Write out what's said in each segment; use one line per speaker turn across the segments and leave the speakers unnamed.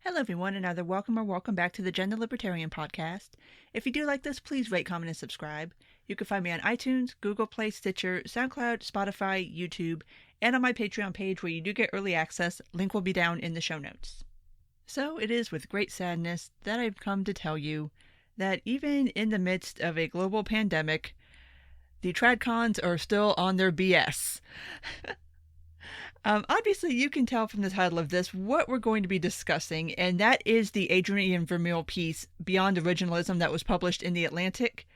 Hello, everyone, and either welcome or welcome back to the Gender Libertarian Podcast. If you do like this, please rate, comment, and subscribe. You can find me on iTunes, Google Play, Stitcher, SoundCloud, Spotify, YouTube, and on my Patreon page where you do get early access. Link will be down in the show notes. So it is with great sadness that I've come to tell you that even in the midst of a global pandemic, the TradCons are still on their BS. Obviously, you can tell from the title of this what we're going to be discussing, and that is the Adrian Vermeule piece, Beyond Originalism, that was published in The Atlantic.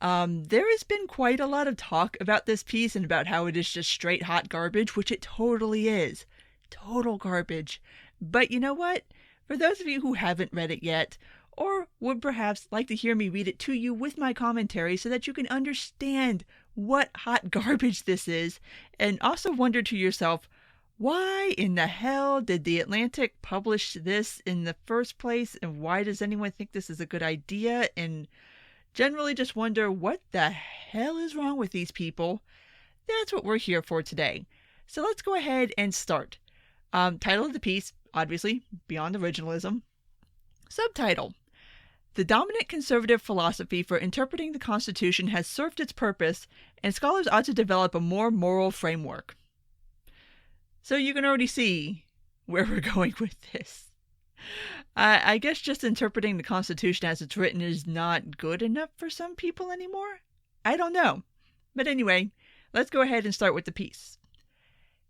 There has been quite a lot of talk about this piece and about how it is just straight hot garbage, which it totally is. Total garbage. But you know what? For those of you who haven't read it yet, or would perhaps like to hear me read it to you with my commentary so that you can understand what hot garbage this is, and also wonder to yourself, why in the hell did The Atlantic publish this in the first place, and why does anyone think this is a good idea, and generally just wonder what the hell is wrong with these people? That's what we're here for today. So let's go ahead and start. Title of the piece, obviously, Beyond Originalism. Subtitle: The dominant conservative philosophy for interpreting the Constitution has served its purpose, and scholars ought to develop a more moral framework. So you can already see where we're going with this. I guess just interpreting the Constitution as it's written is not good enough for some people anymore? I don't know. But anyway, let's go ahead and start with the piece.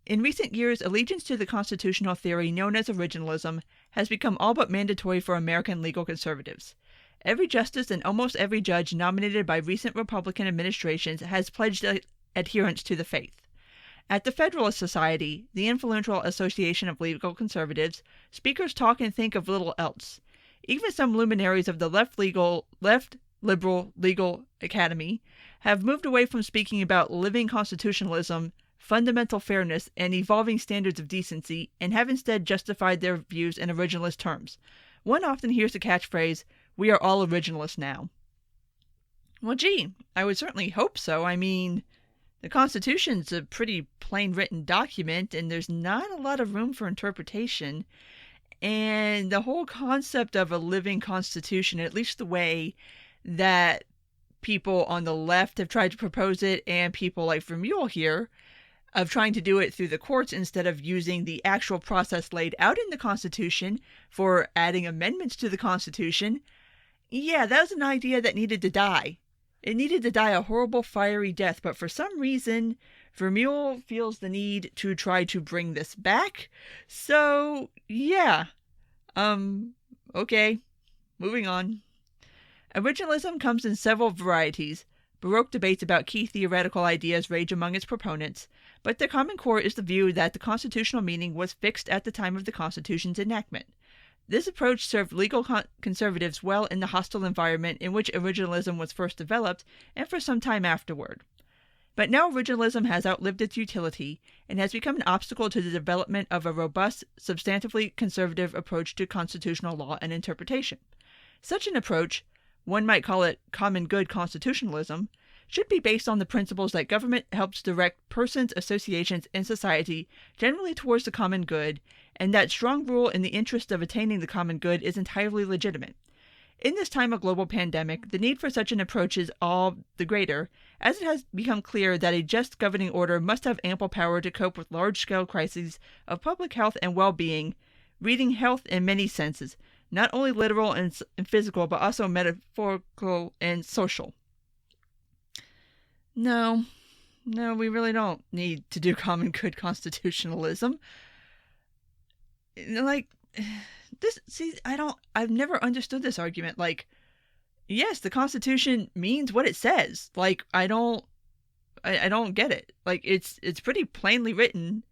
In recent years, allegiance to the constitutional theory known as originalism has become all but mandatory for American legal conservatives. Every justice and almost every judge nominated by recent Republican administrations has pledged adherence to the faith. At the Federalist Society, the influential association of legal conservatives, speakers talk and think of little else. Even some luminaries of the left liberal legal academy have moved away from speaking about living constitutionalism, fundamental fairness, and evolving standards of decency, and have instead justified their views in originalist terms. One often hears the catchphrase, "We are all originalists now." Well, gee, I would certainly hope so. I mean, the Constitution's a pretty plain written document, and there's not a lot of room for interpretation. And the whole concept of a living constitution, at least the way that people on the left have tried to propose it, and people like Vermeule here, of trying to do it through the courts instead of using the actual process laid out in the Constitution for adding amendments to the Constitution, yeah, that was an idea that needed to die. It needed to die a horrible, fiery death, but for some reason, Vermeule feels the need to try to bring this back. So, yeah. Okay. Moving on. Originalism comes in several varieties. Baroque debates about key theoretical ideas rage among its proponents, but the common core is the view that the constitutional meaning was fixed at the time of the Constitution's enactment. This approach served legal conservatives well in the hostile environment in which originalism was first developed, and for some time afterward. But now originalism has outlived its utility, and has become an obstacle to the development of a robust, substantively conservative approach to constitutional law and interpretation. Such an approach, one might call it common good constitutionalism, should be based on the principles that government helps direct persons, associations, and society generally towards the common good, and that strong rule in the interest of attaining the common good is entirely legitimate. In this time of global pandemic, the need for such an approach is all the greater, as it has become clear that a just governing order must have ample power to cope with large-scale crises of public health and well-being, reading health in many senses, not only literal and physical, but also metaphorical and social. No, we really don't need to do common good constitutionalism. Like, this, see, I've never understood this argument. Like, yes, the Constitution means what it says. Like, I don't get it. Like, it's pretty plainly written.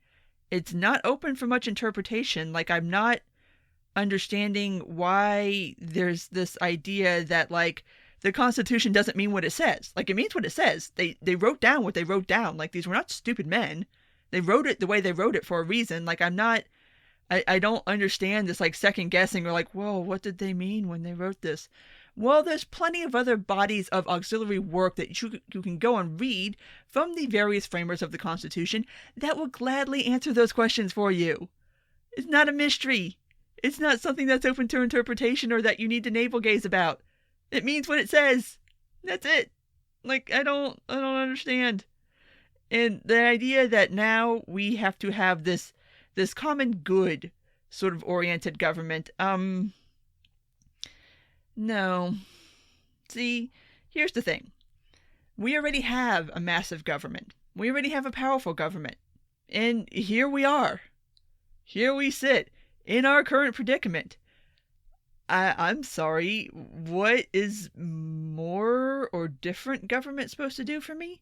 It's not open for much interpretation. Like, I'm not understanding why there's this idea that, like, the Constitution doesn't mean what it says. Like, it means what it says. They wrote down what they wrote down. Like, these were not stupid men. They wrote it the way they wrote it for a reason. Like, I don't understand this, like, second guessing or like, whoa, what did they mean when they wrote this? Well, there's plenty of other bodies of auxiliary work that you can go and read from the various framers of the Constitution that will gladly answer those questions for you. It's not a mystery. It's not something that's open to interpretation or that you need to navel gaze about. It means what it says. That's it. Like, I don't understand. And the idea that now we have to have this common good sort of oriented government, no. See, here's the thing. We already have a massive government. We already have a powerful government. And here we are. Here we sit in our current predicament. I'm sorry, what is more or different government supposed to do for me?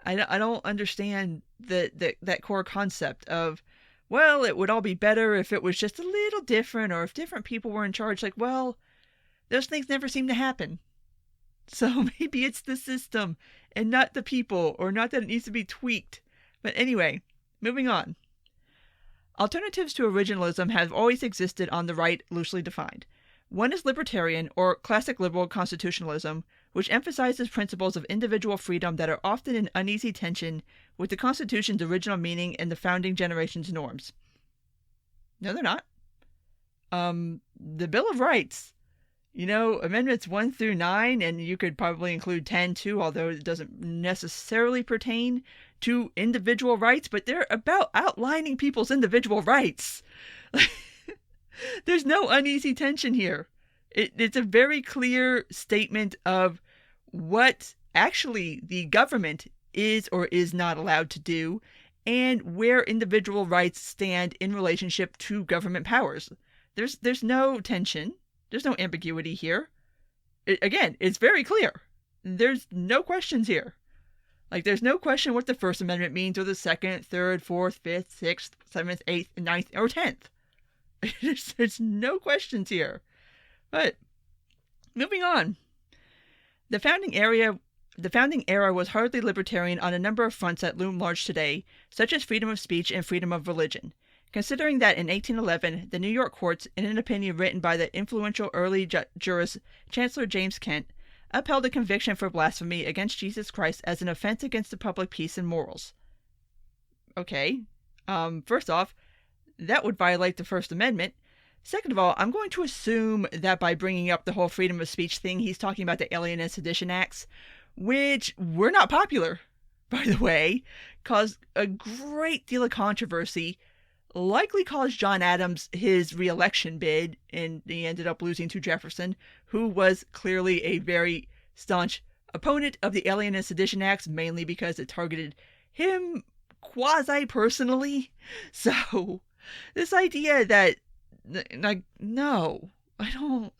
I don't understand that core concept of, well, it would all be better if it was just a little different or if different people were in charge. Like, well, those things never seem to happen. So maybe it's the system and not the people, or not that it needs to be tweaked. But anyway, moving on. Alternatives to originalism have always existed on the right, loosely defined. One is libertarian, or classic liberal constitutionalism, which emphasizes principles of individual freedom that are often in uneasy tension with the Constitution's original meaning and the founding generation's norms. No, they're not. The Bill of Rights, Amendments 1 through 9, and you could probably include 10 too, although it doesn't necessarily pertain to individual rights, but they're about outlining people's individual rights. There's no uneasy tension here. It's a very clear statement of what actually the government is or is not allowed to do, and where individual rights stand in relationship to government powers. There's no tension. There's no ambiguity here. Again, it's very clear. There's no questions here. Like, there's no question what the First Amendment means, or the Second, Third, Fourth, Fifth, Sixth, Seventh, Eighth, Ninth, or 10th. There's no questions here. But moving on. The founding era was hardly libertarian on a number of fronts that loom large today, such as freedom of speech and freedom of religion. Considering that in 1811, the New York courts, in an opinion written by the influential early jurist Chancellor James Kent, upheld a conviction for blasphemy against Jesus Christ as an offense against the public peace and morals. Okay, first off, that would violate the First Amendment. Second of all, I'm going to assume that by bringing up the whole freedom of speech thing, he's talking about the Alien and Sedition Acts, which were not popular, by the way, caused a great deal of controversy, likely caused John Adams his re-election bid, and he ended up losing to Jefferson, who was clearly a very staunch opponent of the Alien and Sedition Acts, mainly because it targeted him quasi-personally. So, this idea that, like, no, I don't...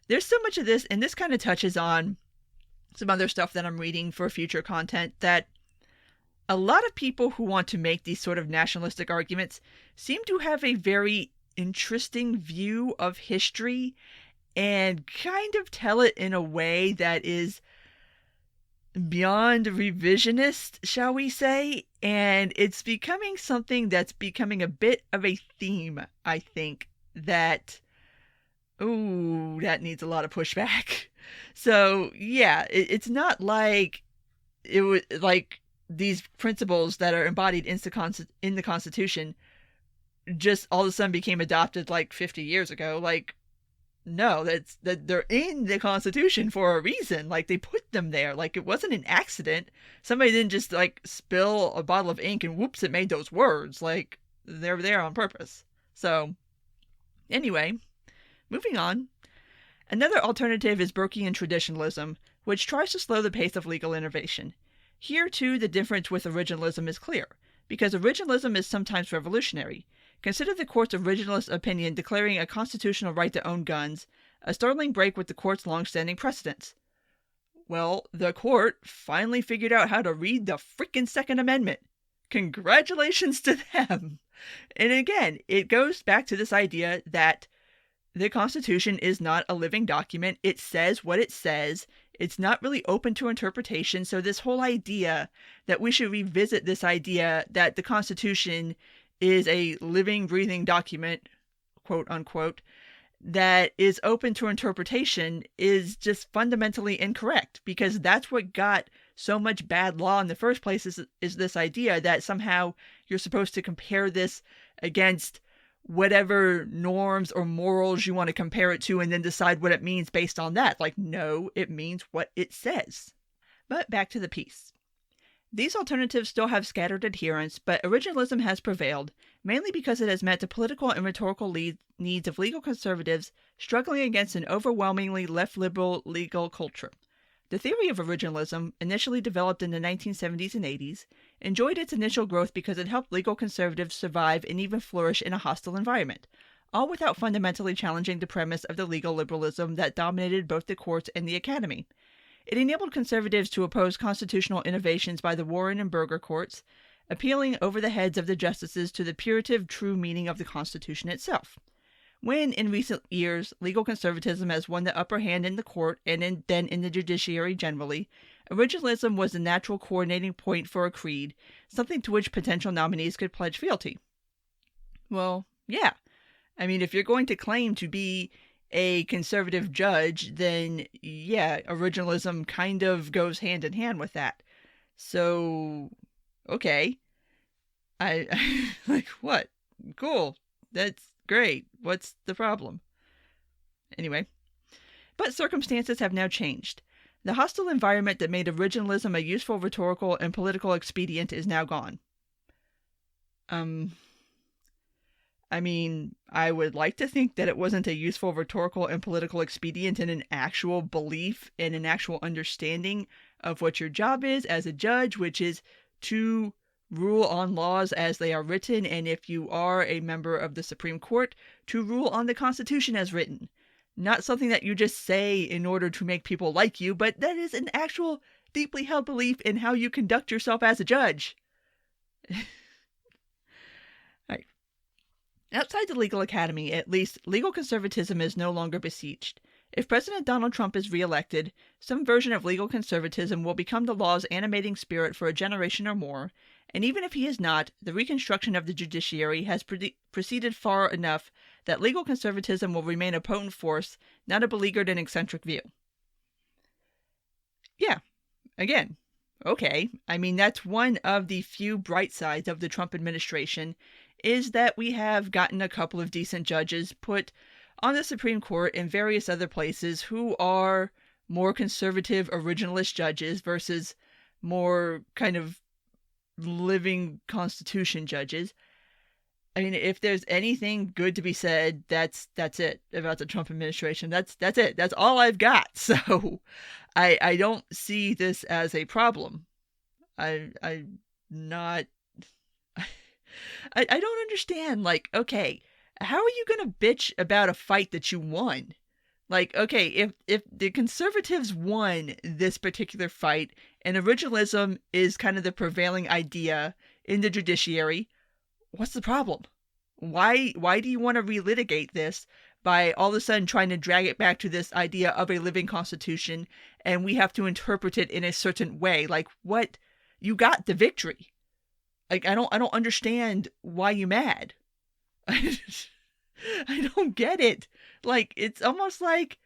There's so much of this, and this kind of touches on some other stuff that I'm reading for future content, that a lot of people who want to make these sort of nationalistic arguments seem to have a very interesting view of history and kind of tell it in a way that is beyond revisionist, shall we say, and it's becoming something that's becoming a bit of a theme, I think, that needs a lot of pushback. So, yeah, it's not like it was like these principles that are embodied in the Constitution just all of a sudden became adopted like 50 years ago. Like, no, that they're in the Constitution for a reason. Like, they put them there. Like, it wasn't an accident. Somebody didn't just like spill a bottle of ink and whoops, it made those words. Like, they're there on purpose. So, anyway, moving on. Another alternative is Burkean traditionalism, which tries to slow the pace of legal innovation. Here, too, the difference with originalism is clear, because originalism is sometimes revolutionary. Consider the court's originalist opinion declaring a constitutional right to own guns, a startling break with the court's long-standing precedents. Well, the court finally figured out how to read the freaking Second Amendment. Congratulations to them! And again, it goes back to this idea that the Constitution is not a living document. It says what it says. It's not really open to interpretation. So this whole idea that we should revisit this idea that the Constitution is a living, breathing document, quote unquote, that is open to interpretation is just fundamentally incorrect, because that's what got so much bad law in the first place, is this idea that somehow you're supposed to compare this against whatever norms or morals you want to compare it to and then decide what it means based on that. Like, no, it means what it says. But back to the piece. These alternatives still have scattered adherents, but originalism has prevailed, mainly because it has met the political and rhetorical needs of legal conservatives struggling against an overwhelmingly left-liberal legal culture. The theory of originalism, initially developed in the 1970s and 80s, enjoyed its initial growth because it helped legal conservatives survive and even flourish in a hostile environment, all without fundamentally challenging the premise of the legal liberalism that dominated both the courts and the academy. It enabled conservatives to oppose constitutional innovations by the Warren and Burger courts, appealing over the heads of the justices to the putative true meaning of the Constitution itself. When, in recent years, legal conservatism has won the upper hand in the court and then in the judiciary generally, originalism was the natural coordinating point for a creed, something to which potential nominees could pledge fealty. Well, yeah. I mean, if you're going to claim to be a conservative judge, then yeah, originalism kind of goes hand in hand with that. So, okay. I like, what? Cool. That's great. What's the problem? Anyway. But circumstances have now changed. The hostile environment that made originalism a useful rhetorical and political expedient is now gone. I mean, I would like to think that it wasn't a useful rhetorical and political expedient in an actual belief and an actual understanding of what your job is as a judge, which is to rule on laws as they are written, and if you are a member of the Supreme Court, to rule on the Constitution as written. Not something that you just say in order to make people like you, but that is an actual deeply held belief in how you conduct yourself as a judge. Right. Outside the legal academy, at least, legal conservatism is no longer besieged. If President Donald Trump is reelected, some version of legal conservatism will become the law's animating spirit for a generation or more, and even if he is not, the reconstruction of the judiciary has proceeded far enough that legal conservatism will remain a potent force, not a beleaguered and eccentric view. Yeah, again, okay. I mean, that's one of the few bright sides of the Trump administration, is that we have gotten a couple of decent judges put on the Supreme Court and various other places who are more conservative originalist judges versus more kind of living Constitution judges. I mean, if there's anything good to be said, that's it about the Trump administration. That's it. That's all I've got. So I don't see this as a problem. I don't understand. Like, okay, how are you going to bitch about a fight that you won? Like, okay, if the conservatives won this particular fight and originalism is kind of the prevailing idea in the judiciary, what's the problem? Why do you want to relitigate this by all of a sudden trying to drag it back to this idea of a living constitution and we have to interpret it in a certain way? Like, what? You got the victory. Like, I don't understand why you mad. I don't get it. Like, it's almost like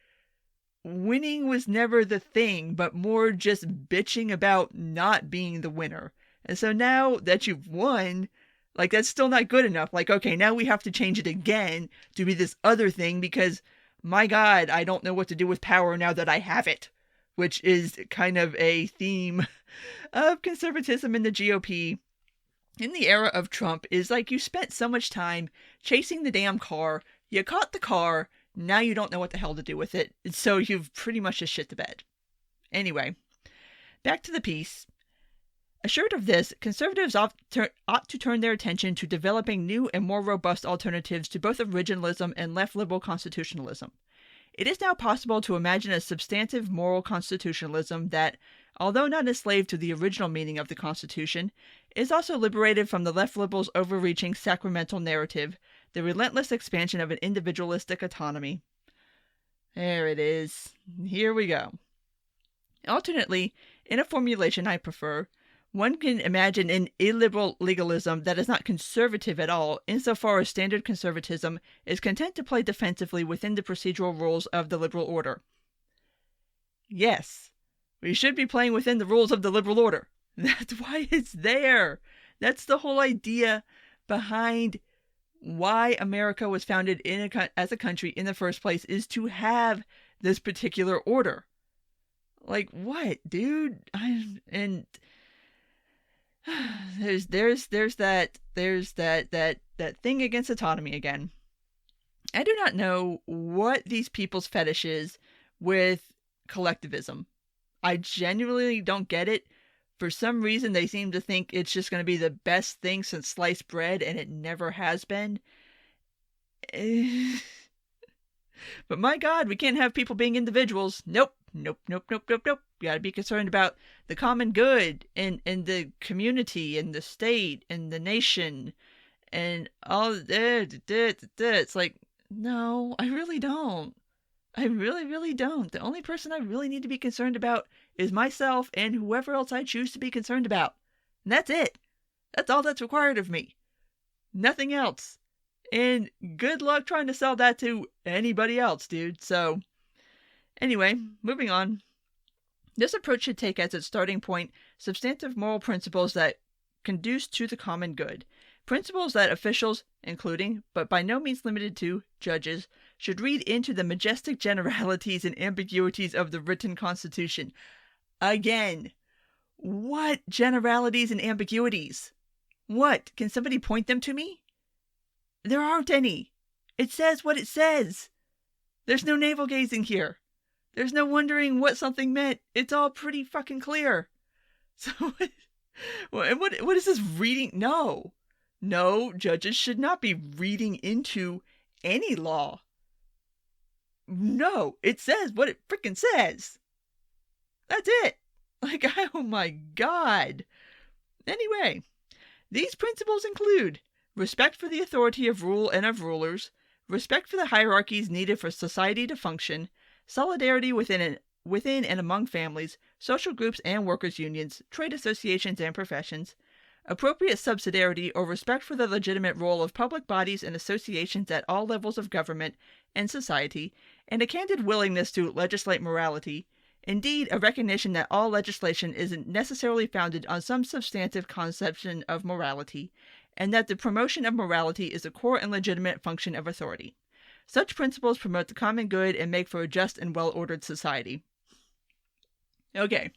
winning was never the thing, but more just bitching about not being the winner. And so now that you've won, like, that's still not good enough. Like, okay, now we have to change it again to be this other thing because, my God, I don't know what to do with power now that I have it, which is kind of a theme of conservatism in the GOP. In the era of Trump, is like you spent so much time chasing the damn car, you caught the car, now you don't know what the hell to do with it, so you've pretty much just shit the bed. Anyway, back to the piece. Assured of this, conservatives ought to turn their attention to developing new and more robust alternatives to both originalism and left-liberal constitutionalism. It is now possible to imagine a substantive moral constitutionalism that, although not enslaved to the original meaning of the Constitution, is also liberated from the left liberals' overreaching sacramental narrative, the relentless expansion of an individualistic autonomy. There it is. Here we go. Alternately, in a formulation I prefer, one can imagine an illiberal legalism that is not conservative at all, insofar as standard conservatism is content to play defensively within the procedural rules of the liberal order. Yes, we should be playing within the rules of the liberal order. That's why it's there. That's the whole idea behind why America was founded as a country in the first place is to have this particular order. Like, what, dude? And there's that thing against autonomy again. I do not know what these people's fetish is with collectivism. I genuinely don't get it. For some reason, they seem to think it's just going to be the best thing since sliced bread, and it never has been. But my God, we can't have people being individuals. Nope. You gotta be concerned about the common good and the community and the state and the nation and all that. It's like, no, I really don't. I really don't. The only person I really need to be concerned about is myself and whoever else I choose to be concerned about. And that's it. That's all that's required of me. Nothing else. And good luck trying to sell that to anybody else, dude. So, anyway, moving on. This approach should take as its starting point substantive moral principles that conduce to the common good. Principles that officials, including, but by no means limited to, judges, should read into the majestic generalities and ambiguities of the written Constitution. Again, what generalities and ambiguities? What? Can somebody point them to me? There aren't any. It says what it says. There's no navel gazing here. There's no wondering what something meant. It's all pretty fucking clear. So what is this reading? No, judges should not be reading into any law. No, it says what it freaking says. That's it. Like, oh my God. Anyway, these principles include respect for the authority of rule and of rulers, respect for the hierarchies needed for society to function, solidarity within and among families, social groups and workers' unions, trade associations and professions, appropriate subsidiarity or respect for the legitimate role of public bodies and associations at all levels of government and society, and a candid willingness to legislate morality, indeed a recognition that all legislation isn't necessarily founded on some substantive conception of morality, and that the promotion of morality is a core and legitimate function of authority. Such principles promote the common good and make for a just and well-ordered society. Okay.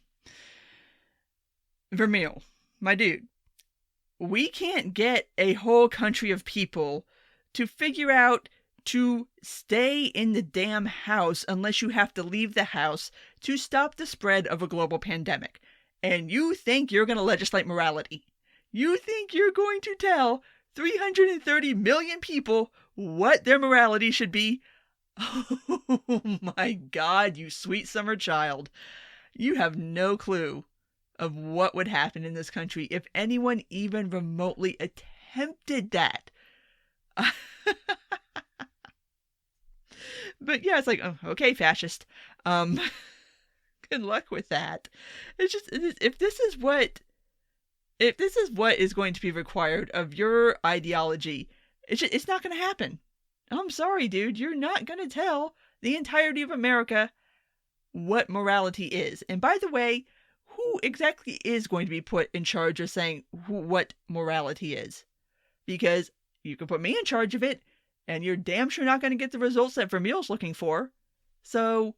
Vermeule, my dude, we can't get a whole country of people to figure out to stay in the damn house unless you have to leave the house to stop the spread of a global pandemic. And you think you're going to legislate morality. You think you're going to tell 330 million people what their morality should be? Oh my God, you sweet summer child. You have no clue of what would happen in this country if anyone even remotely attempted that. But yeah, it's like, oh, okay, fascist. Good luck with that. It's just, if this is what is going to be required of your ideology, it's not going to happen. I'm sorry, dude. You're not going to tell the entirety of America what morality is. And by the way, who exactly is going to be put in charge of saying what morality is? Because you can put me in charge of it, and you're damn sure not going to get the results that Vermeule's looking for. So,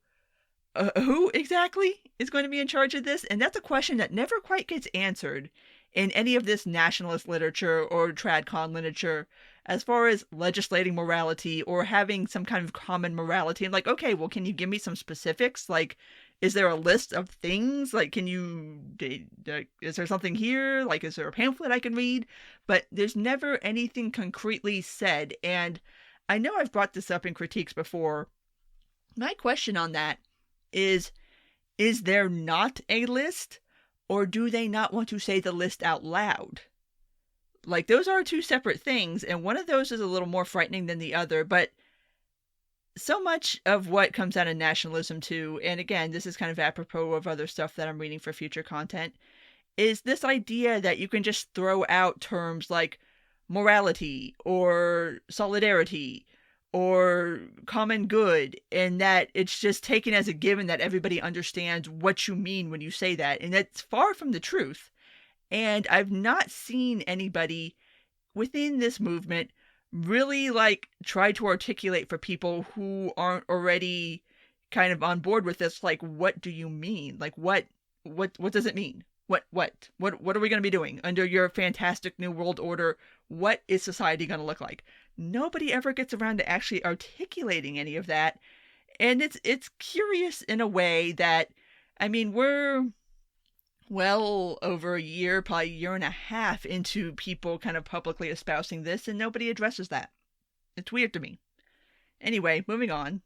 who exactly is going to be in charge of this? And that's a question that never quite gets answered in any of this nationalist literature or TradCon literature, as far as legislating morality or having some kind of common morality. And like, okay, well, can you give me some specifics? Like, is there a list of things? Like, is there something here? Like, is there a pamphlet I can read? But there's never anything concretely said. And I know I've brought this up in critiques before. My question on that is there not a list? Or do they not want to say the list out loud? Like, those are two separate things, and one of those is a little more frightening than the other, but so much of what comes out of nationalism too, and again, this is kind of apropos of other stuff that I'm reading for future content, is this idea that you can just throw out terms like morality, or solidarity, or common good, and that it's just taken as a given that everybody understands what you mean when you say that, and that's far from the truth. And I've not seen anybody within this movement really like try to articulate for people who aren't already kind of on board with this, like, what do you mean? Like, what does it mean? What are we going to be doing under your fantastic new world order? What is society going to look like? Nobody ever gets around to actually articulating any of that. And it's curious in a way that, I mean, we're well over a year, probably a year and a half into people kind of publicly espousing this, and nobody addresses that. It's weird to me. Anyway, moving on.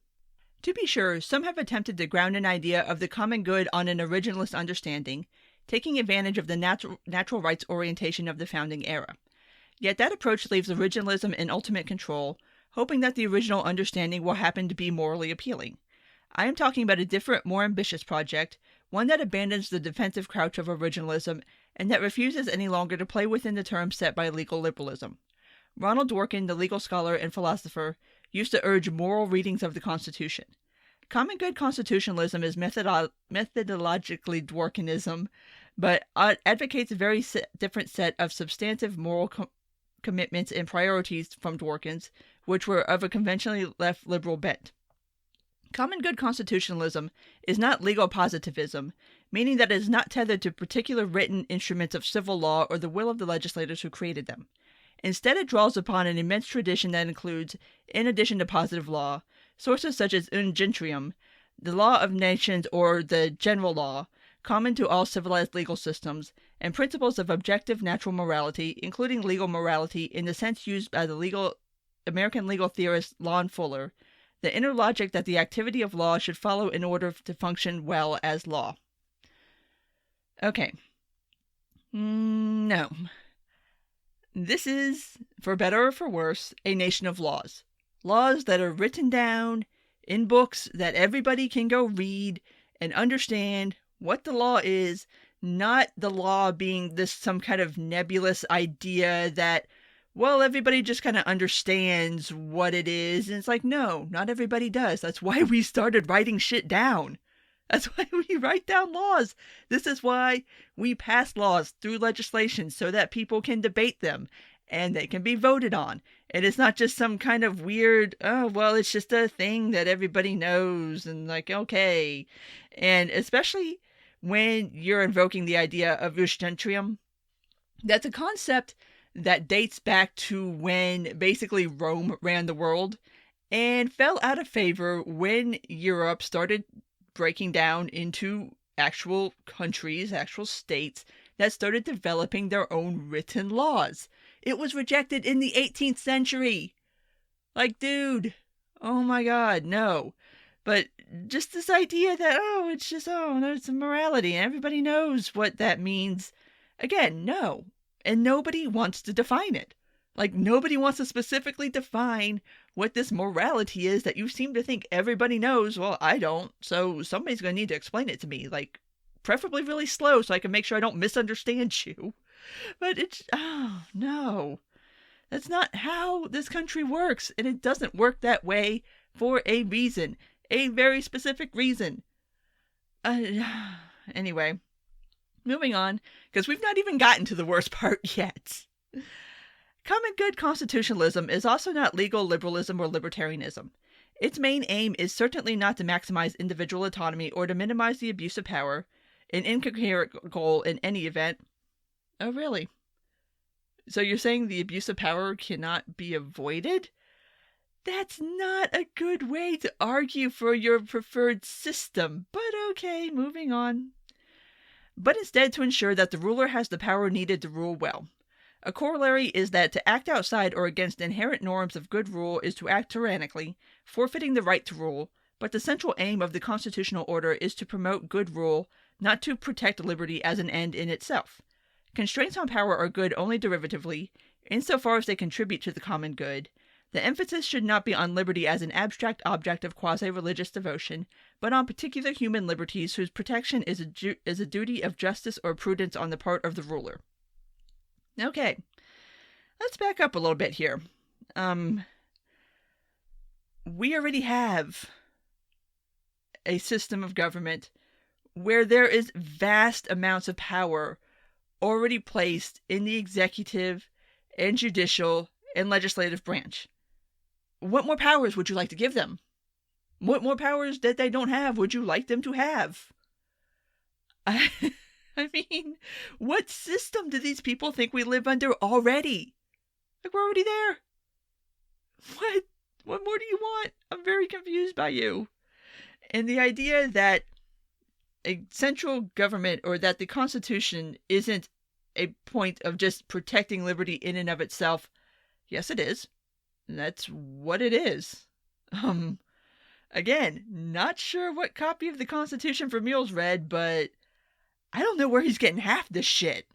To be sure, some have attempted to ground an idea of the common good on an originalist understanding, taking advantage of the natural rights orientation of the founding era. Yet that approach leaves originalism in ultimate control, hoping that the original understanding will happen to be morally appealing. I am talking about a different, more ambitious project, one that abandons the defensive crouch of originalism and that refuses any longer to play within the terms set by legal liberalism. Ronald Dworkin, the legal scholar and philosopher, used to urge moral readings of the Constitution. Common good constitutionalism is methodologically Dworkinism, but advocates a very different set of substantive moral commitments and priorities from Dworkin's, which were of a conventionally left liberal bent. Common good constitutionalism is not legal positivism, meaning that it is not tethered to particular written instruments of civil law or the will of the legislators who created them. Instead, it draws upon an immense tradition that includes, in addition to positive law, sources such as Un Gentium, the law of nations or the general law, common to all civilized legal systems, and principles of objective natural morality, including legal morality in the sense used by the American legal theorist Lon Fuller, the inner logic that the activity of law should follow in order to function well as law. Okay. No. This is, for better or for worse, a nation of laws. Laws that are written down in books that everybody can go read and understand what the law is, not the law being this some kind of nebulous idea that, well, everybody just kind of understands what it is. And it's like, no, not everybody does. That's why we started writing shit down. That's why we write down laws. This is why we pass laws through legislation so that people can debate them and they can be voted on. And it's not just some kind of weird, oh, well, it's just a thing that everybody knows and like, okay. And especially when you're invoking the idea of jus gentium, that's a concept that dates back to when basically Rome ran the world and fell out of favor when Europe started breaking down into actual countries, actual states that started developing their own written laws. It was rejected in the 18th century. Like, dude, oh my God, no. But just this idea that, oh, it's just, oh, there's a morality and everybody knows what that means. Again, no. And nobody wants to define it. Like, nobody wants to specifically define what this morality is that you seem to think everybody knows. Well, I don't. So somebody's going to need to explain it to me. Like, preferably really slow so I can make sure I don't misunderstand you. But it's, oh, no. That's not how this country works. And it doesn't work that way for a reason. A very specific reason. Anyway, moving on, because we've not even gotten to the worst part yet. Common good constitutionalism is also not legal liberalism or libertarianism. Its main aim is certainly not to maximize individual autonomy or to minimize the abuse of power, an incoherent goal in any event. Oh, really? So you're saying the abuse of power cannot be avoided? That's not a good way to argue for your preferred system, but okay, moving on. But instead to ensure that the ruler has the power needed to rule well. A corollary is that to act outside or against inherent norms of good rule is to act tyrannically, forfeiting the right to rule, but the central aim of the constitutional order is to promote good rule, not to protect liberty as an end in itself. Constraints on power are good only derivatively, insofar as they contribute to the common good. The emphasis should not be on liberty as an abstract object of quasi-religious devotion, but on particular human liberties whose protection is a duty of justice or prudence on the part of the ruler. Okay, let's back up a little bit here. We already have a system of government where there is vast amounts of power already placed in the executive and judicial and legislative branch. What more powers would you like to give them? What more powers that they don't have would you like them to have? I mean, what system do these people think we live under already? Like, we're already there. What more do you want? I'm very confused by you. And the idea that a central government, or that the Constitution isn't a point of just protecting liberty in and of itself. Yes, it is. That's what it is. Again, not sure what copy of the Constitution Vermeule's read, but I don't know where he's getting half this shit.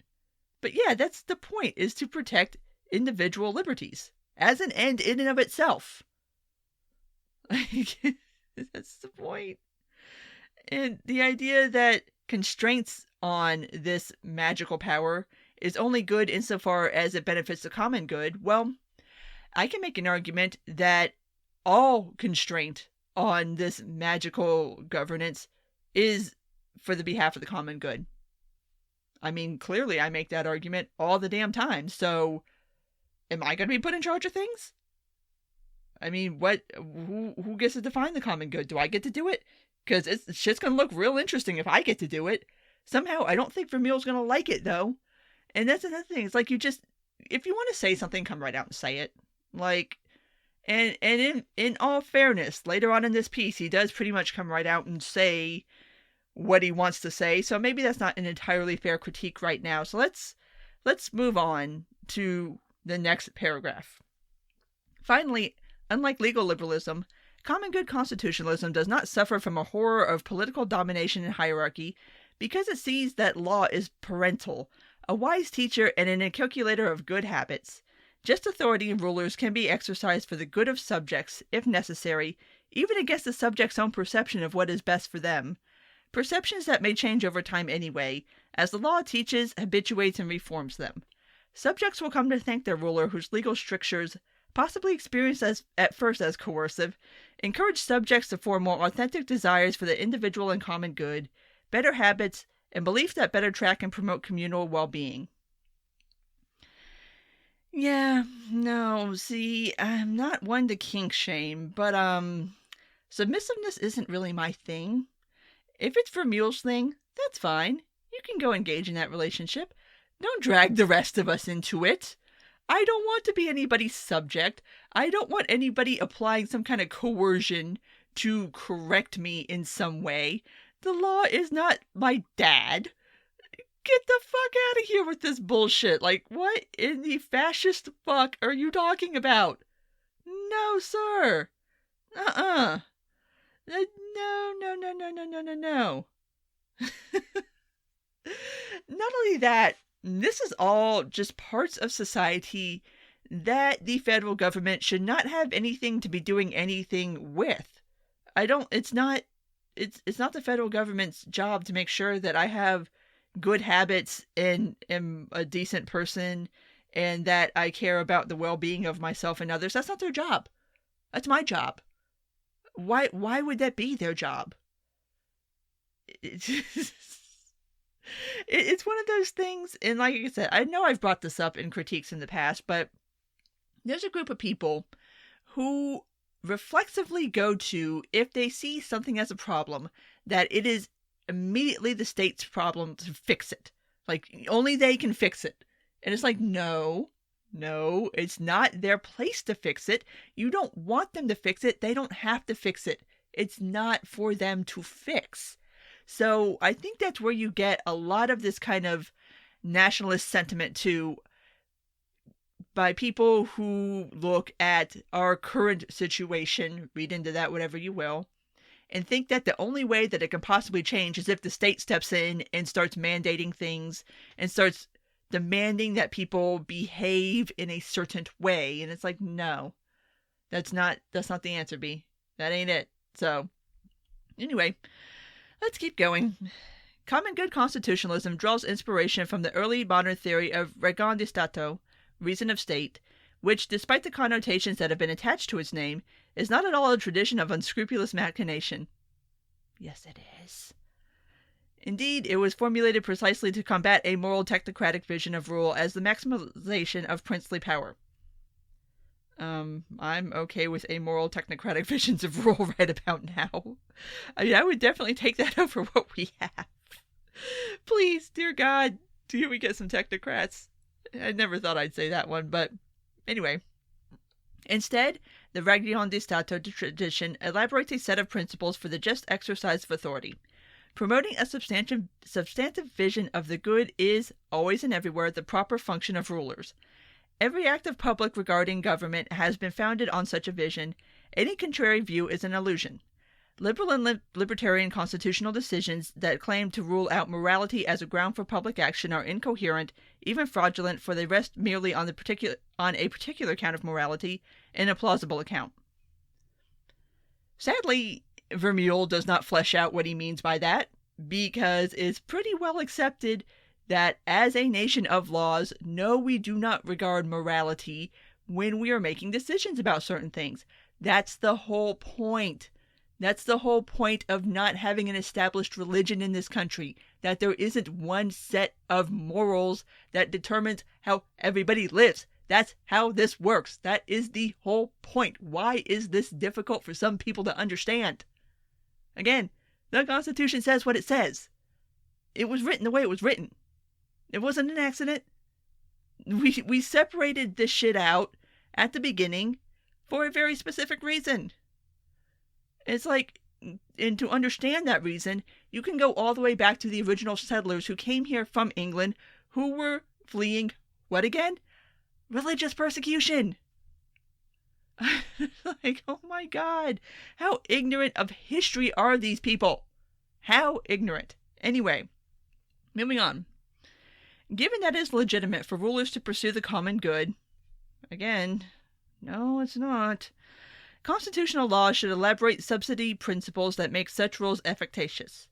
But yeah, that's the point, is to protect individual liberties as an end in and of itself. That's the point. And the idea that constraints on this magical power is only good insofar as it benefits the common good, well, I can make an argument that all constraint on this magical governance is for the behalf of the common good. I mean, clearly I make that argument all the damn time, so am I going to be put in charge of things? I mean, who gets to define the common good? Do I get to do it? Because shit's going to look real interesting if I get to do it. Somehow, I don't think Vermeule's going to like it, though. And that's another thing. It's like, if you want to say something, come right out and say it. Like, and in all fairness, later on in this piece, he does pretty much come right out and say what he wants to say. So maybe that's not an entirely fair critique right now. So let's move on to the next paragraph. Finally, unlike legal liberalism, common good constitutionalism does not suffer from a horror of political domination and hierarchy because it sees that law is parental, a wise teacher, and an inculcator of good habits. Just authority and rulers can be exercised for the good of subjects, if necessary, even against the subject's own perception of what is best for them. Perceptions that may change over time anyway, as the law teaches, habituates, and reforms them. Subjects will come to thank their ruler whose legal strictures, possibly experienced at first as coercive, encourage subjects to form more authentic desires for the individual and common good, better habits, and beliefs that better track and promote communal well-being. Yeah, no, see, I'm not one to kink shame, but, submissiveness isn't really my thing. If it's Vermeule's thing, that's fine. You can go engage in that relationship. Don't drag the rest of us into it. I don't want to be anybody's subject. I don't want anybody applying some kind of coercion to correct me in some way. The law is not my dad. Get the fuck out of here with this bullshit. Like, what in the fascist fuck are you talking about? No, sir. No. Not only that, this is all just parts of society that the federal government should not have anything to be doing anything with. It's not the federal government's job to make sure that I have good habits and am a decent person and that I care about the well-being of myself and others. That's not their job. That's my job. Why would that be their job? It's one of those things, and like I said, I know I've brought this up in critiques in the past, but there's a group of people who reflexively go to, if they see something as a problem, that it is immediately the state's problem to fix it. Like, only they can fix it. And it's like, no, it's not their place to fix it. You don't want them to fix it. They don't have to fix it. It's not for them to fix. So I think that's where you get a lot of this kind of nationalist sentiment too, by people who look at our current situation, read into that whatever you will, and think that the only way that it can possibly change is if the state steps in and starts mandating things and starts demanding that people behave in a certain way. And it's like, no, that's not the answer, B. That ain't it. So anyway, let's keep going. Common good constitutionalism draws inspiration from the early modern theory of ragion di Stato, reason of state, which, despite the connotations that have been attached to its name, is not at all a tradition of unscrupulous machination. Yes, it is. Indeed, it was formulated precisely to combat a moral technocratic vision of rule as the maximization of princely power. I'm okay with amoral technocratic visions of rule right about now. I mean, I would definitely take that over what we have. Please, dear God, do we get some technocrats? I never thought I'd say that one, but anyway. Instead, the Ragion di Stato tradition elaborates a set of principles for the just exercise of authority. Promoting a substantive vision of the good is, always and everywhere, the proper function of rulers. Every act of public regarding government has been founded on such a vision. Any contrary view is an illusion. Liberal and libertarian constitutional decisions that claim to rule out morality as a ground for public action are incoherent, even fraudulent, for they rest merely on a particular account of morality, and a plausible account. Sadly, Vermeule does not flesh out what he means by that, because it's pretty well accepted that as a nation of laws, no, we do not regard morality when we are making decisions about certain things. That's the whole point. That's the whole point of not having an established religion in this country, that there isn't one set of morals that determines how everybody lives. That's how this works. That is the whole point. Why is this difficult for some people to understand? Again, the Constitution says what it says. It was written the way it was written. It wasn't an accident. We separated this shit out at the beginning for a very specific reason. It's like, and to understand that reason, you can go all the way back to the original settlers who came here from England, who were fleeing, what again? Religious persecution. Like, oh my God, how ignorant of history are these people? How ignorant. Anyway, moving on. Given that it's legitimate for rulers to pursue the common good, again, no, it's not. Constitutional law should elaborate subsidy principles that make such rules efficacious.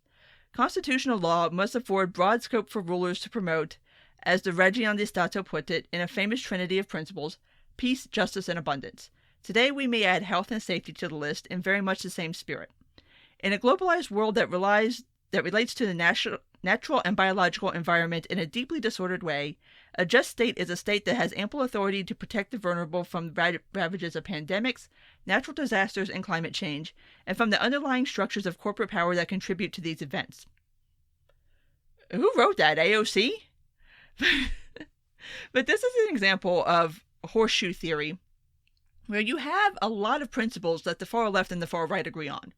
Constitutional law must afford broad scope for rulers to promote, as the Ragion di Stato put it in a famous trinity of principles, peace, justice, and abundance. Today we may add health and safety to the list in very much the same spirit. In a globalized world that relates to the natural and biological environment in a deeply disordered way, a just state is a state that has ample authority to protect the vulnerable from the ravages of pandemics, natural disasters, and climate change, and from the underlying structures of corporate power that contribute to these events. Who wrote that? AOC? But this is an example of horseshoe theory, where you have a lot of principles that the far left and the far right agree on.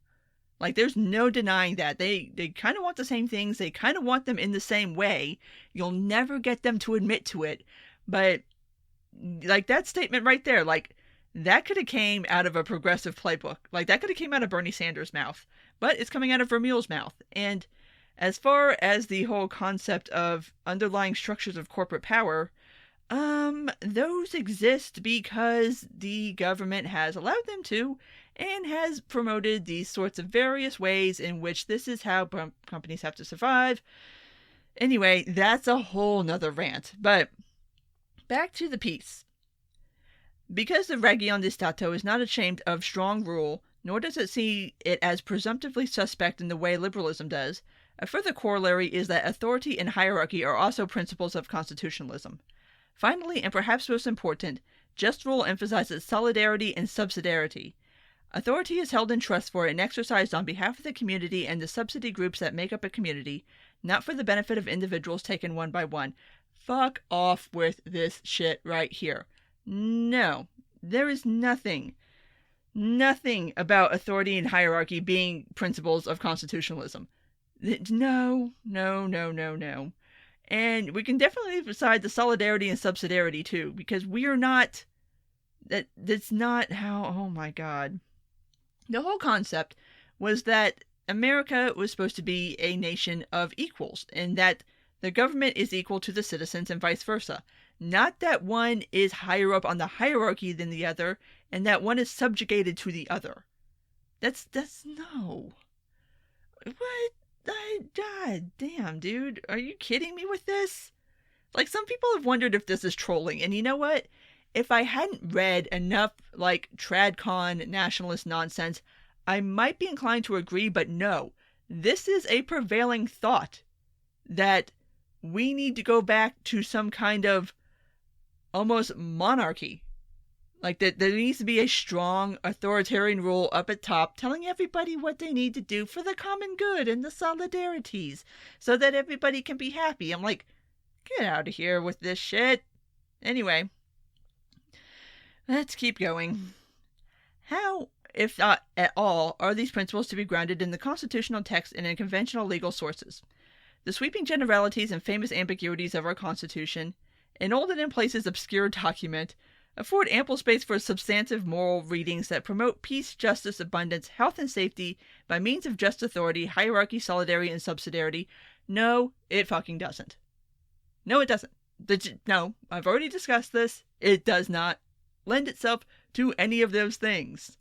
Like, there's no denying that. They kind of want the same things. They kind of want them in the same way. You'll never get them to admit to it. But, like, that statement right there, like, that could have came out of a progressive playbook. Like, that could have came out of Bernie Sanders' mouth. But it's coming out of Vermeule's mouth. And as far as the whole concept of underlying structures of corporate power, those exist because the government has allowed them to, and has promoted these sorts of various ways in which this is how companies have to survive. Anyway, that's a whole nother rant. But back to the piece. Because the Ragion di Stato is not ashamed of strong rule, nor does it see it as presumptively suspect in the way liberalism does, a further corollary is that authority and hierarchy are also principles of constitutionalism. Finally, and perhaps most important, just rule emphasizes solidarity and subsidiarity. Authority is held in trust for and exercised on behalf of the community and the subsidy groups that make up a community, not for the benefit of individuals taken one by one. Fuck off with this shit right here. No, there is nothing about authority and hierarchy being principles of constitutionalism. No. And we can definitely leave aside the solidarity and subsidiarity too, because we are not, that's not how, oh my God. The whole concept was that America was supposed to be a nation of equals, and that the government is equal to the citizens and vice versa. Not that one is higher up on the hierarchy than the other, and that one is subjugated to the other. That's no. What? God damn, dude. Are you kidding me with this? Like, some people have wondered if this is trolling, and you know what? If I hadn't read enough, like, TradCon nationalist nonsense, I might be inclined to agree, but no. This is a prevailing thought that we need to go back to some kind of almost monarchy. Like, that there needs to be a strong authoritarian rule up at top telling everybody what they need to do for the common good and the solidarities so that everybody can be happy. I'm like, get out of here with this shit. Anyway, let's keep going. How, if not at all, are these principles to be grounded in the constitutional text and in conventional legal sources? The sweeping generalities and famous ambiguities of our Constitution, an old and in places obscure document, afford ample space for substantive moral readings that promote peace, justice, abundance, health, and safety by means of just authority, hierarchy, solidarity, and subsidiarity. No, it fucking doesn't. No, it doesn't. No, I've already discussed this. It does not lend itself to any of those things.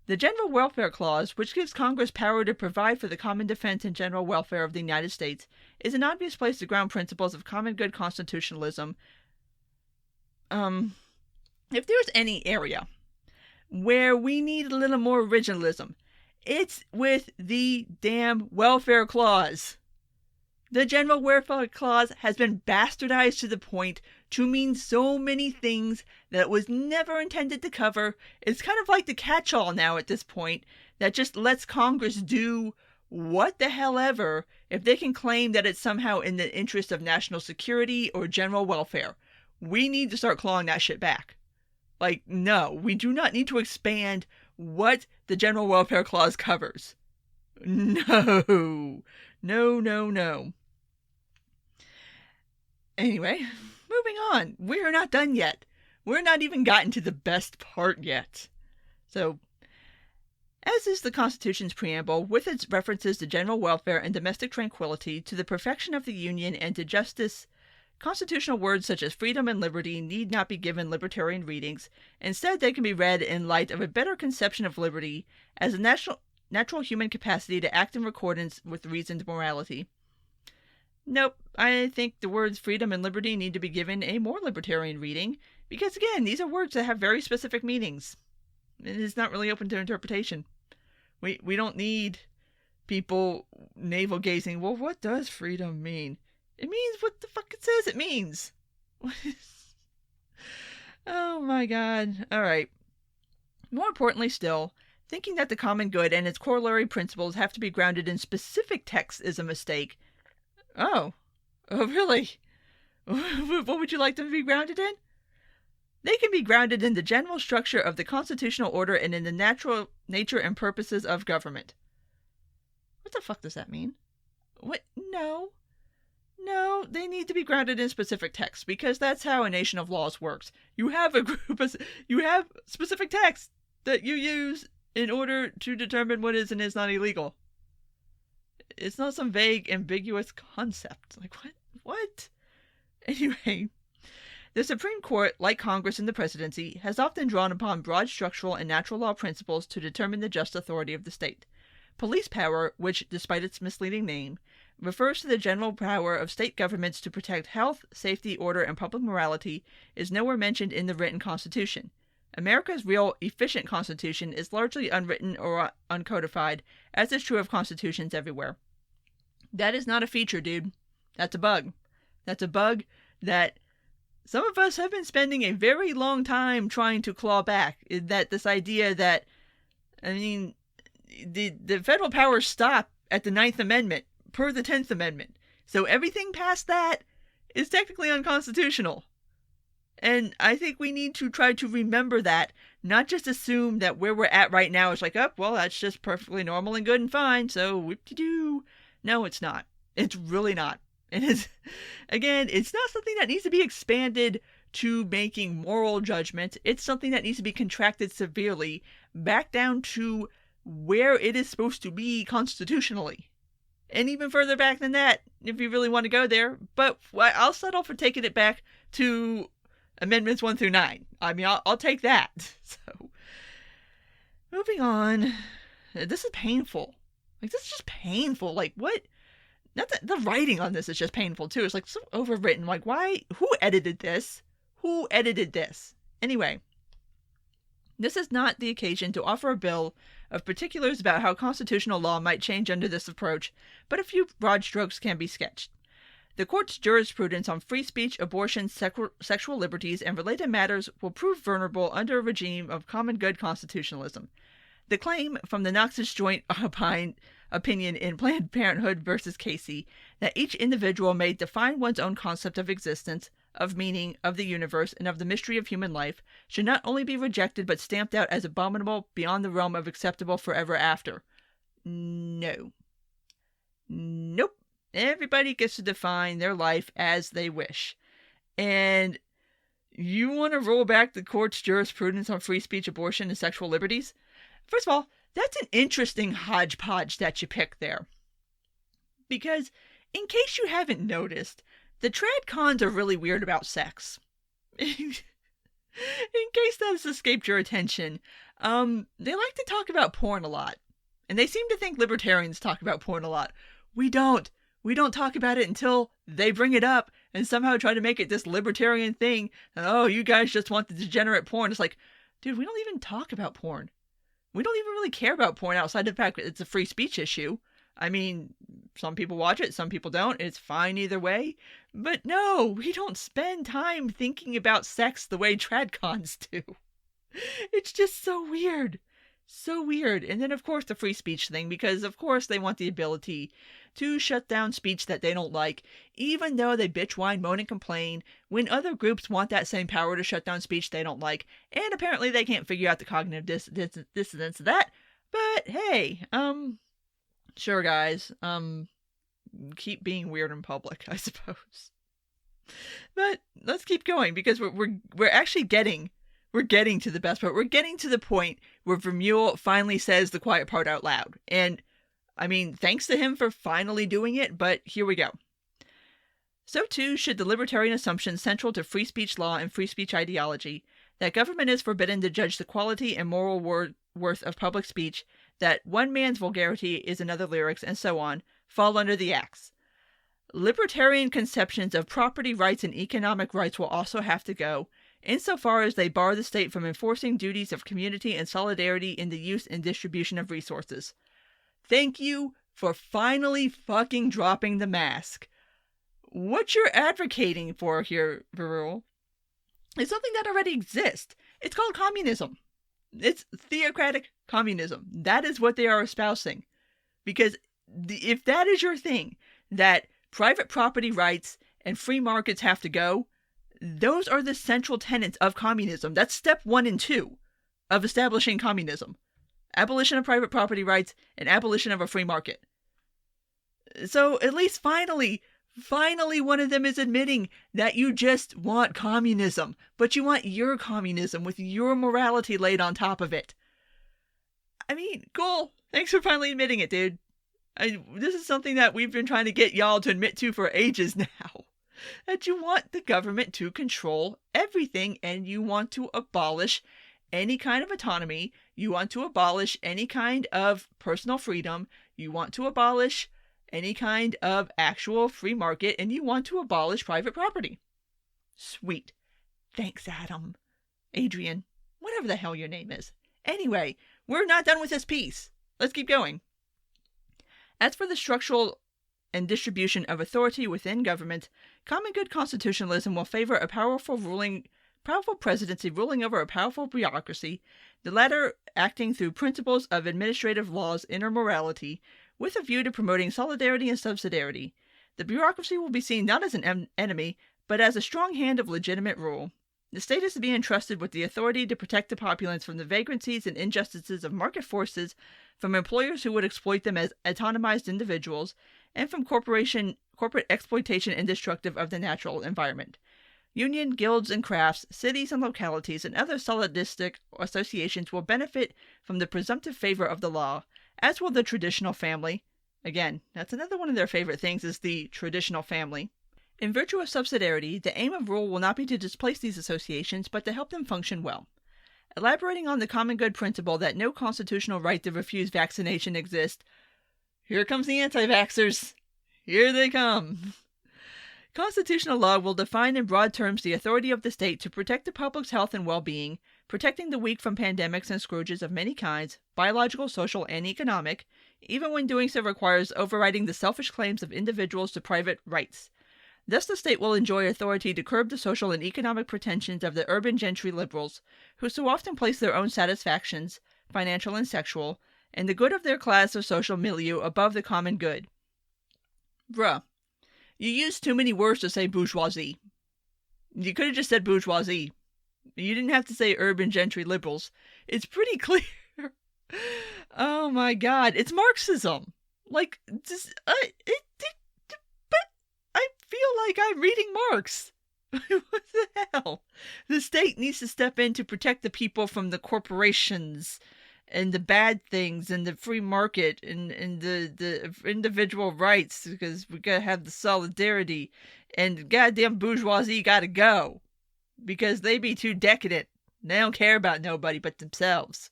The General Welfare Clause, which gives Congress power to provide for the common defense and general welfare of the United States, is an obvious place to ground principles of common good constitutionalism. If there's any area where we need a little more originalism, it's with the damn Welfare Clause. The General Welfare Clause has been bastardized to the point to mean so many things that it was never intended to cover. It's kind of like the catch-all now at this point that just lets Congress do what the hell ever if they can claim that it's somehow in the interest of national security or general welfare. We need to start clawing that shit back. Like, no, we do not need to expand what the General Welfare Clause covers. No. No, no, no. Anyway, moving on. We're not done yet. We're not even gotten to the best part yet. So, as is the Constitution's preamble, with its references to general welfare and domestic tranquility, to the perfection of the Union, and to justice, constitutional words such as freedom and liberty need not be given libertarian readings. Instead, they can be read in light of a better conception of liberty as a natural human capacity to act in accordance with reasoned morality. Nope, I think the words freedom and liberty need to be given a more libertarian reading, because again, these are words that have very specific meanings. It is not really open to interpretation. We don't need people navel-gazing, well, what does freedom mean? It means what the fuck it says it means. Oh my god. Alright. More importantly still, thinking that the common good and its corollary principles have to be grounded in specific texts is a mistake. Oh really? What would you like them to be grounded in? They can be grounded in the general structure of the constitutional order and in the natural nature and purposes of government. What the fuck does that mean? What? No, they need to be grounded in specific texts, because that's how a nation of laws works. You have you have specific texts that you use in order to determine what is and is not illegal. It's not some vague, ambiguous concept. Like, what? Anyway, the Supreme Court, like Congress and the presidency, has often drawn upon broad structural and natural law principles to determine the just authority of the state. Police power, which, despite its misleading name, refers to the general power of state governments to protect health, safety, order, and public morality, is nowhere mentioned in the written Constitution. America's real, efficient Constitution is largely unwritten or uncodified, as is true of constitutions everywhere. That is not a feature, dude. That's a bug. That's a bug that some of us have been spending a very long time trying to claw back. That this idea that, I mean, the federal powers stop at the 9th Amendment, per the 10th Amendment. So everything past that is technically unconstitutional. And I think we need to try to remember that, not just assume that where we're at right now is like, oh, well, that's just perfectly normal and good and fine, so whoop-de-doo. No, it's not. It's really not. And again, it's not something that needs to be expanded to making moral judgment. It's something that needs to be contracted severely back down to where it is supposed to be constitutionally. And even further back than that, if you really want to go there. But I'll settle for taking it back to Amendments 1 through 9. I mean, I'll take that. So, moving on. This is painful. Like, this is just painful. Like, what? Not that the writing on this is just painful, too. It's, like, so overwritten. Like, why? Who edited this? Who edited this? Anyway, this is not the occasion to offer a bill of particulars about how constitutional law might change under this approach, but a few broad strokes can be sketched. The court's jurisprudence on free speech, abortion, sexual liberties, and related matters will prove vulnerable under a regime of common good constitutionalism. The claim from the Knox's joint opinion in Planned Parenthood versus Casey that each individual may define one's own concept of existence, of meaning, of the universe, and of the mystery of human life should not only be rejected but stamped out as abominable beyond the realm of acceptable forever after. No. Nope. Everybody gets to define their life as they wish. And you want to roll back the court's jurisprudence on free speech, abortion, and sexual liberties? First of all, that's an interesting hodgepodge that you picked there. Because, in case you haven't noticed, the TradCons are really weird about sex. In case that has escaped your attention, they like to talk about porn a lot. And they seem to think libertarians talk about porn a lot. We don't. We don't talk about it until they bring it up and somehow try to make it this libertarian thing. And, oh, you guys just want the degenerate porn. It's like, dude, we don't even talk about porn. We don't even really care about porn outside the fact that it's a free speech issue. I mean, some people watch it, some people don't. It's fine either way. But no, we don't spend time thinking about sex the way TradCons do. It's just so weird. So weird. And then, of course, the free speech thing, because, of course, they want the ability to shut down speech that they don't like, even though they bitch, whine, moan, and complain when other groups want that same power to shut down speech they don't like. And apparently they can't figure out the cognitive dissonance of that. But, hey, sure, guys, keep being weird in public, I suppose. But let's keep going, because we're actually getting to the best part. We're getting to the point where Vermeule finally says the quiet part out loud. And, I mean, thanks to him for finally doing it, but here we go. So too should the libertarian assumption central to free speech law and free speech ideology, that government is forbidden to judge the quality and moral worth of public speech, that one man's vulgarity is another lyric's, and so on, fall under the axe. Libertarian conceptions of property rights and economic rights will also have to go, insofar as they bar the state from enforcing duties of community and solidarity in the use and distribution of resources. Thank you for finally fucking dropping the mask. What you're advocating for here, Vermeule, is something that already exists. It's called communism. It's theocratic communism. That is what they are espousing. Because if that is your thing, that private property rights and free markets have to go, those are the central tenets of communism. That's step 1 and 2 of establishing communism. Abolition of private property rights and abolition of a free market. So at least finally one of them is admitting that you just want communism, but you want your communism with your morality laid on top of it. I mean, cool. Thanks for finally admitting it, dude. This is something that we've been trying to get y'all to admit to for ages now. That you want the government to control everything, and you want to abolish any kind of autonomy. You want to abolish any kind of personal freedom. You want to abolish any kind of actual free market, and you want to abolish private property. Sweet. Thanks, Adam. Adrian. Whatever the hell your name is. Anyway, we're not done with this piece. Let's keep going. As for the structural and distribution of authority within government, common good constitutionalism will favor a powerful presidency ruling over a powerful bureaucracy, the latter acting through principles of administrative law's inner morality, with a view to promoting solidarity and subsidiarity. The bureaucracy will be seen not as an enemy, but as a strong hand of legitimate rule. The state is to be entrusted with the authority to protect the populace from the vagrancies and injustices of market forces, from employers who would exploit them as autonomized individuals, and from corporate exploitation and destructive of the natural environment. Union, guilds, and crafts, cities and localities, and other solidistic associations will benefit from the presumptive favor of the law, as will the traditional family. Again, that's another one of their favorite things, is the traditional family. In virtue of subsidiarity, the aim of rule will not be to displace these associations, but to help them function well. Elaborating on the common good principle that no constitutional right to refuse vaccination exists, here comes the anti-vaxxers. Here they come. Constitutional law will define in broad terms the authority of the state to protect the public's health and well-being, protecting the weak from pandemics and scourges of many kinds, biological, social, and economic, even when doing so requires overriding the selfish claims of individuals to private rights. Thus the state will enjoy authority to curb the social and economic pretensions of the urban gentry liberals, who so often place their own satisfactions, financial and sexual, and the good of their class or social milieu above the common good. Bruh, you use too many words to say bourgeoisie. You could have just said bourgeoisie. You didn't have to say urban gentry liberals. It's pretty clear. Oh my god, it's Marxism. Like, but I feel like I'm reading Marx. What the hell? The state needs to step in to protect the people from the corporations and the bad things and the free market and the individual rights, because we gotta have the solidarity, and goddamn bourgeoisie gotta go because they be too decadent. They don't care about nobody but themselves.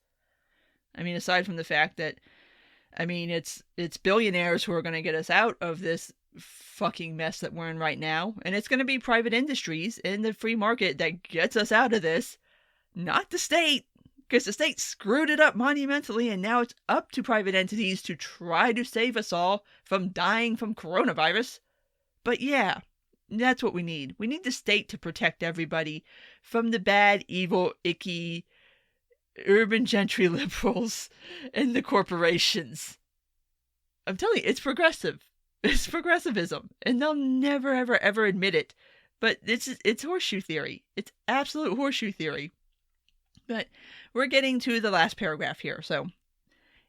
I mean, aside from the fact that, I mean, it's billionaires who are going to get us out of this fucking mess that we're in right now, and it's going to be private industries and the free market that gets us out of this, not the state, because the state screwed it up monumentally, and now it's up to private entities to try to save us all from dying from coronavirus. But yeah, that's what we need. We need the state to protect everybody from the bad, evil, icky, urban gentry liberals and the corporations. I'm telling you, it's progressive. It's progressivism. And they'll never, ever, ever admit it. But it's horseshoe theory. It's absolute horseshoe theory. But we're getting to the last paragraph here. So,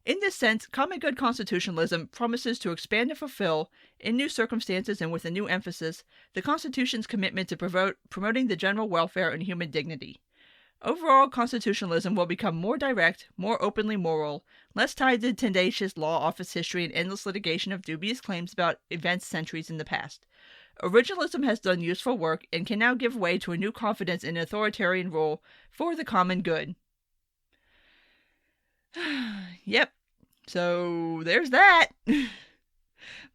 in this sense, common good constitutionalism promises to expand and fulfill, in new circumstances and with a new emphasis, the Constitution's commitment to promoting the general welfare and human dignity. Overall, constitutionalism will become more direct, more openly moral, less tied to tendentious law office history and endless litigation of dubious claims about events centuries in the past. Originalism has done useful work and can now give way to a new confidence in authoritarian rule for the common good. Yep. So there's that.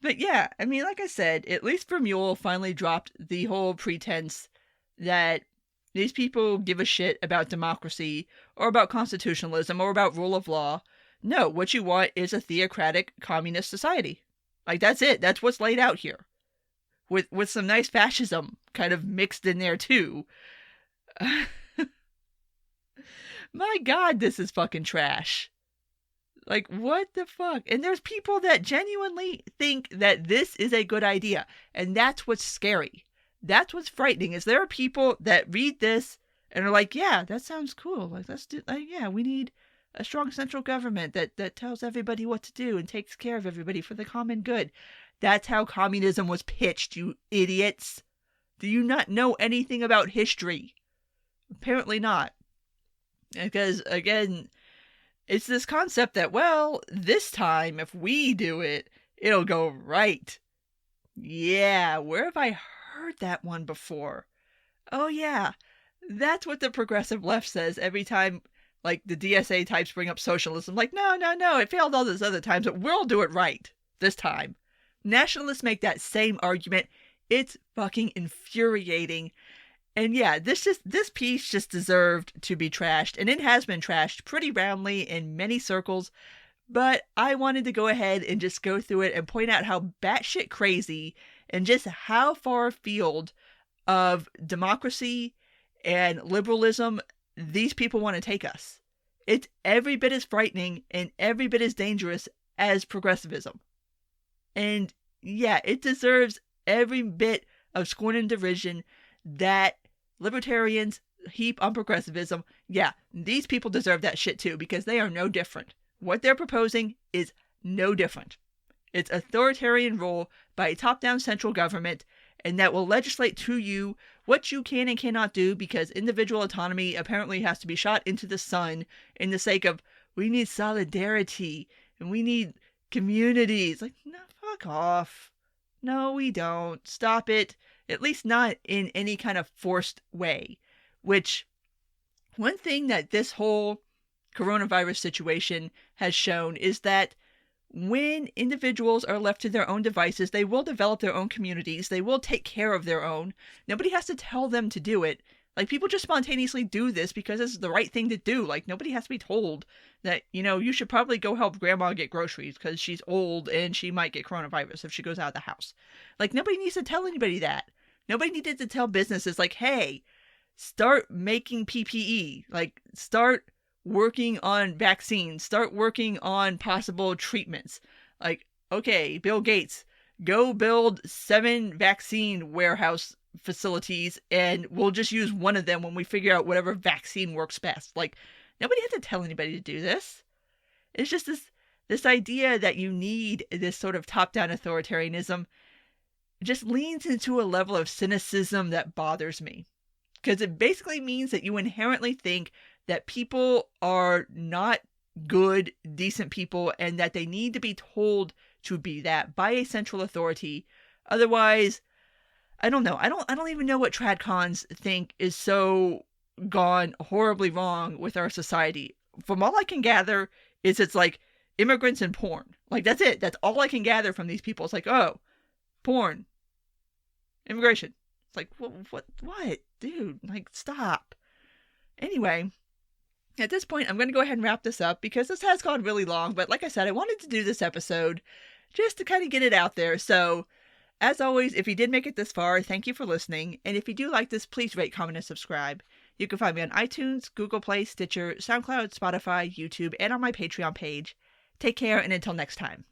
But yeah, I mean, like I said, at least Vermeule finally dropped the whole pretense that these people give a shit about democracy or about constitutionalism or about rule of law. No, what you want is a theocratic communist society. Like, that's it. That's what's laid out here. With some nice fascism kind of mixed in there too. My god, this is fucking trash. Like, what the fuck? And there's people that genuinely think that this is a good idea. And that's what's scary. That's what's frightening, is there are people that read this and are like, yeah, that sounds cool. Like, let's do, yeah, we need a strong central government that tells everybody what to do and takes care of everybody for the common good. That's how communism was pitched, you idiots. Do you not know anything about history? Apparently not. Because, again, it's this concept that, well, this time, if we do it, it'll go right. Yeah, where have I heard that one before? Oh yeah, that's what the progressive left says every time, like, the DSA types bring up socialism. Like, no, it failed all those other times, but we'll do it right this time. Nationalists make that same argument. It's fucking infuriating. And yeah, this piece just deserved to be trashed, and it has been trashed pretty roundly in many circles, but I wanted to go ahead and just go through it and point out how batshit crazy and just how far afield of democracy and liberalism these people want to take us. It's every bit as frightening and every bit as dangerous as progressivism. And yeah, it deserves every bit of scorn and derision that libertarians heap on progressivism. Yeah, these people deserve that shit too, because they are no different. What they're proposing is no different. It's authoritarian rule by a top-down central government, and that will legislate to you what you can and cannot do, because individual autonomy apparently has to be shot into the sun in the sake of, we need solidarity and we need communities. Like, no, fuck off. No, we don't. Stop it. At least not in any kind of forced way. Which, one thing that this whole coronavirus situation has shown is that when individuals are left to their own devices, they will develop their own communities. They will take care of their own. Nobody has to tell them to do it. Like, people just spontaneously do this because it's the right thing to do. Like, nobody has to be told that, you should probably go help grandma get groceries because she's old and she might get coronavirus if she goes out of the house. Like, nobody needs to tell anybody that. Nobody needed to tell businesses like, hey, start making PPE, like start working on vaccines, start working on possible treatments. Like, okay, Bill Gates, go build 7 vaccine warehouse facilities and we'll just use one of them when we figure out whatever vaccine works best. Like, nobody had to tell anybody to do this. It's just this idea that you need this sort of top-down authoritarianism just leans into a level of cynicism that bothers me. Because it basically means that you inherently think that people are not good, decent people, and that they need to be told to be that by a central authority. Otherwise, I don't know. I don't even know what TradCons think is so gone horribly wrong with our society. From all I can gather is it's like immigrants and porn. Like, that's it. That's all I can gather from these people. It's like, oh, porn, immigration. It's like, what, dude? Like, stop. Anyway, at this point, I'm going to go ahead and wrap this up because this has gone really long. But like I said, I wanted to do this episode just to kind of get it out there. So, as always, if you did make it this far, thank you for listening. And if you do like this, please rate, comment, and subscribe. You can find me on iTunes, Google Play, Stitcher, SoundCloud, Spotify, YouTube, and on my Patreon page. Take care, and until next time.